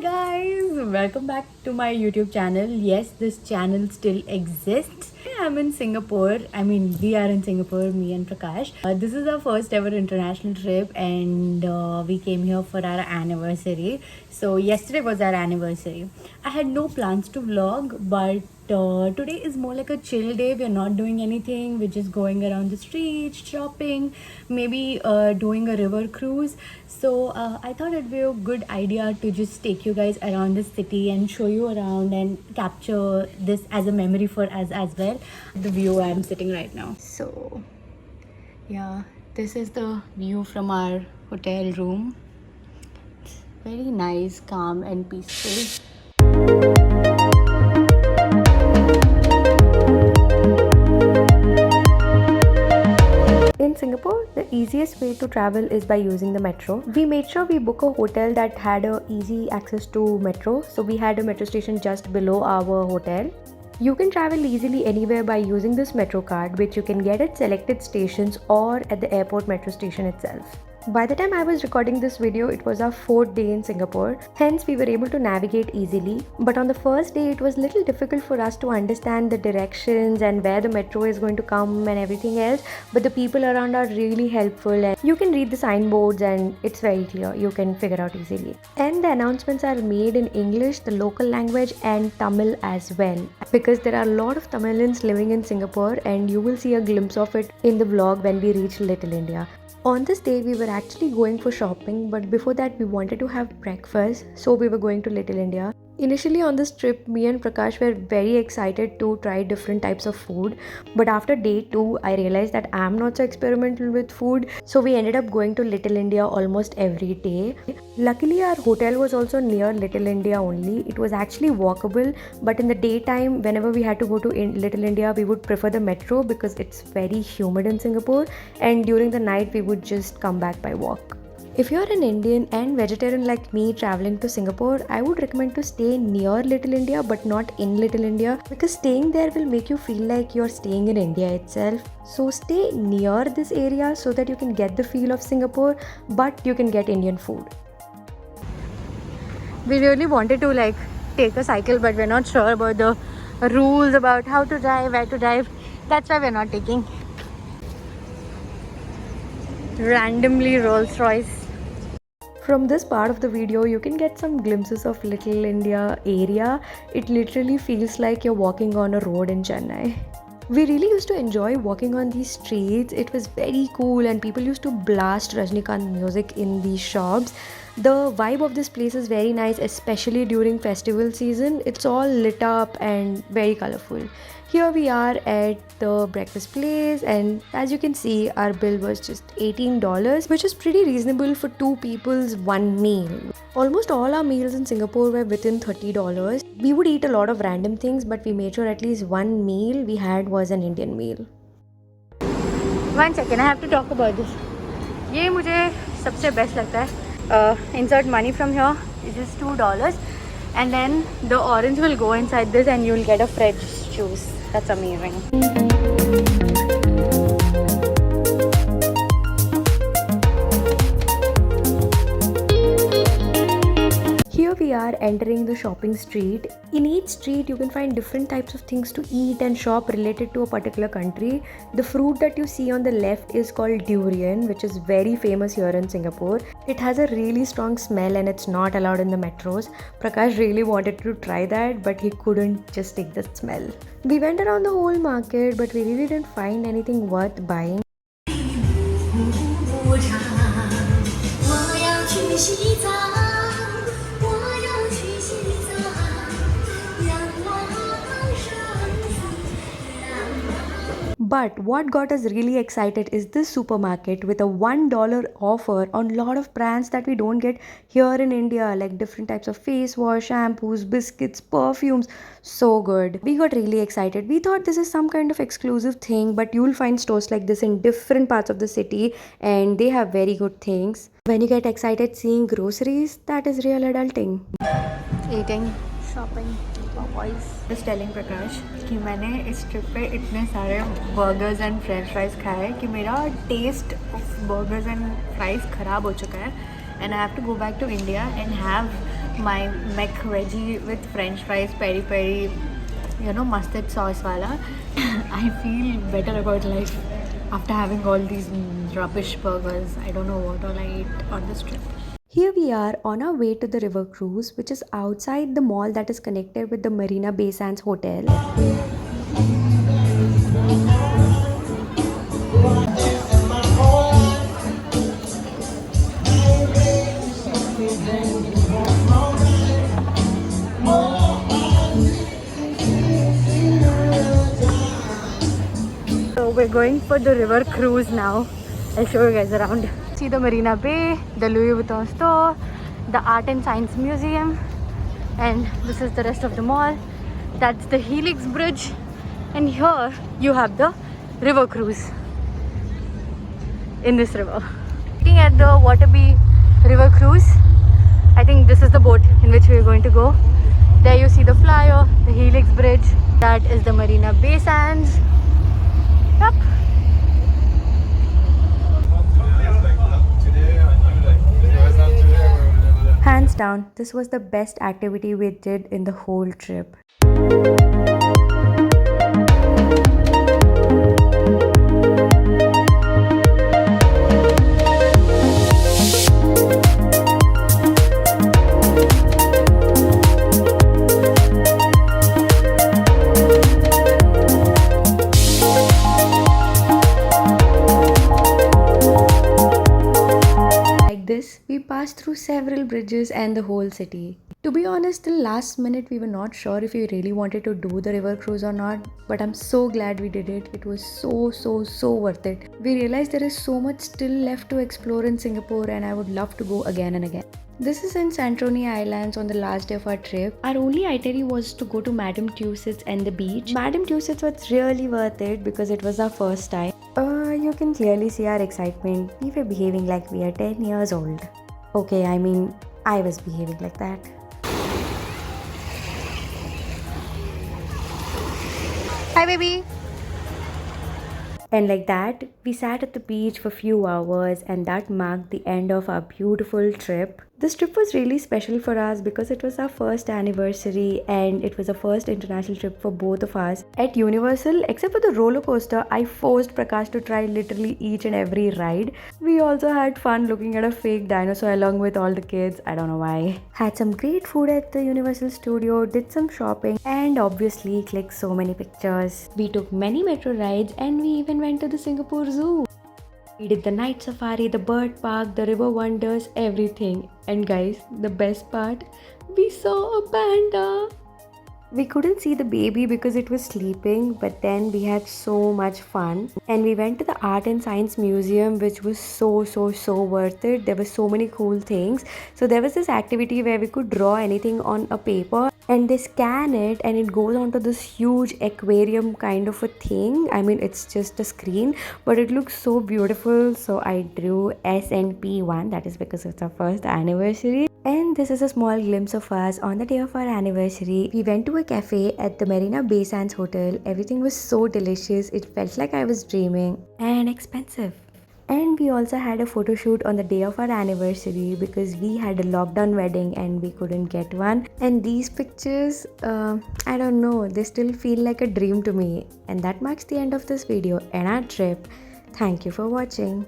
guys, welcome back to my YouTube channel. Yes, this channel still exists. I'm in Singapore. I mean, we are in Singapore, me and Prakash. This is our first ever international trip, and we came here for our anniversary. So yesterday was our anniversary. I had no plans to vlog, but today is more like a chill day. We're not doing anything. We're just going around the streets, shopping, maybe doing a river cruise. So I thought it'd be a good idea to just take you guys around the city and show you around and capture this as a memory for us as well. The view I'm sitting right now. So yeah, this is the view from our hotel room. It's very nice, calm and peaceful. In Singapore, the easiest way to travel is by using the metro. We made sure we book a hotel that had a easy access to metro. So we had a metro station just below our hotel. You can travel easily anywhere by using this metro card, which you can get at selected stations or at the airport metro station itself. By the time I was recording this video, it was our 4th day in Singapore, hence we were able to navigate easily. But on the first day, it was a little difficult for us to understand the directions and where the metro is going to come and everything else. But the people around are really helpful, and you can read the signboards and it's very clear. You can figure out easily. And the announcements are made in English, the local language, and Tamil as well. Because there are a lot of Tamilians living in Singapore, and you will see a glimpse of it in the vlog when we reach Little India. On this day, we were actually going for shopping, but before that, we wanted to have breakfast, so we were going to Little India. Initially on this trip, me and Prakash were very excited to try different types of food, but after day 2, I realized that I'm not so experimental with food, so we ended up going to Little India almost every day. Luckily, our hotel was also near Little India only. It was actually walkable, but in the daytime, whenever we had to go to Little India, we would prefer the metro because it's very humid in Singapore, and during the night, we would just come back by walk. If you're an Indian and vegetarian like me traveling to Singapore, I would recommend to stay near Little India but not in Little India, because staying there will make you feel like you're staying in India itself. So stay near this area so that you can get the feel of Singapore, but you can get Indian food. We really wanted to take a cycle, but we're not sure about the rules about how to drive, where to drive. That's why we're not taking. Randomly Rolls Royce. From this part of the video, you can get some glimpses of Little India area. It literally feels like you're walking on a road in Chennai. We really used to enjoy walking on these streets. It was very cool, and people used to blast Rajnikant music in these shops. The vibe of this place is very nice, especially during festival season. It's all lit up and very colorful. Here we are at the breakfast place, and as you can see, our bill was just $18, which is pretty reasonable for 2 people's one meal. Almost all our meals in Singapore were within $30. We would eat a lot of random things, but we made sure at least one meal we had was an Indian meal. One second, I have to talk about this. ये मुझे सबसे best लगता है. Insert money from here. It's just $2, and then the orange will go inside this, and you'll get a fresh juice. That's amazing. Here we are entering the shopping street. In each street, you can find different types of things to eat and shop related to a particular country. The fruit that you see on the left is called durian, which is very famous here in Singapore. It has a really strong smell and it's not allowed in the metros. Prakash really wanted to try that, but he couldn't just take the smell. We went around the whole market, but we really didn't find anything worth buying. But what got us really excited is this supermarket with a $1 offer on a lot of brands that we don't get here in India, like different types of face wash, shampoos, biscuits, perfumes. So good. We got really excited. We thought this is some kind of exclusive thing, but you'll find stores like this in different parts of the city, and they have very good things. When you get excited seeing groceries, that is real adulting. Eating, shopping. Just telling Prakash कि मैंने इस trip पे इतने सारे burgers and French fries खाए कि मेरा taste of burgers and fries ख़राब हो चुका है, and I have to go back to India and have my mac veggie with french fries, peri peri, mustard sauce wala. I feel better about life after having all these rubbish burgers. I don't know what all I ate on this trip. Here we are on our way to the river cruise, which is outside the mall that is connected with the Marina Bay Sands Hotel. So we're going for the river cruise now. I'll show you guys around. See the Marina Bay, the Louis Vuitton store, the Art and Science Museum, and this is the rest of the mall. That's the Helix Bridge, and here you have the river cruise in this river. Looking at the Waterby River Cruise, I think this is the boat in which we're going to go. There you see the flyer, the Helix Bridge. That is the Marina Bay Sands. Yep. Hands down, this was the best activity we did in the whole trip. We passed through several bridges and the whole city. To be honest, till last minute we were not sure if we really wanted to do the river cruise or not, but I'm so glad we did it. It was so worth it. We realized there is so much still left to explore in Singapore, and I would love to go again and again. This is in Santorini Islands on the last day of our trip. Our only itinerary was to go to Madame Tussauds and the beach. Madame Tussauds was really worth it because it was our first time. You can clearly see our excitement. We were behaving like we are 10 years old. Okay, I mean, I was behaving like that. Hi, baby! And like that, we sat at the beach for a few hours, and that marked the end of our beautiful trip. This trip was really special for us because it was our first anniversary and it was a first international trip for both of us. At Universal, except for the roller coaster, I forced Prakash to try literally each and every ride. We also had fun looking at a fake dinosaur along with all the kids. I don't know why. Had some great food at the Universal Studio, did some shopping, and obviously clicked so many pictures. We took many metro rides and we even went to the Singapore Zoo. We did the night safari, the bird park, the river wonders, everything. And guys, the best part, we saw a panda. We couldn't see the baby because it was sleeping, but then we had so much fun. And we went to the Art and Science Museum, which was so worth it. There were so many cool things. So there was this activity where we could draw anything on a paper and they scan it and it goes onto this huge aquarium kind of a thing. I mean, it's just a screen, but it looks so beautiful. So I drew SNP1, that is because it's our first anniversary. And this is a small glimpse of us on the day of our anniversary. We went to a cafe at the Marina Bay Sands Hotel. Everything was so delicious. It felt like I was dreaming, and expensive. And we also had a photo shoot on the day of our anniversary because we had a lockdown wedding and we couldn't get one. And these pictures, I don't know, they still feel like a dream to me. And that marks the end of this video and our trip. Thank you for watching.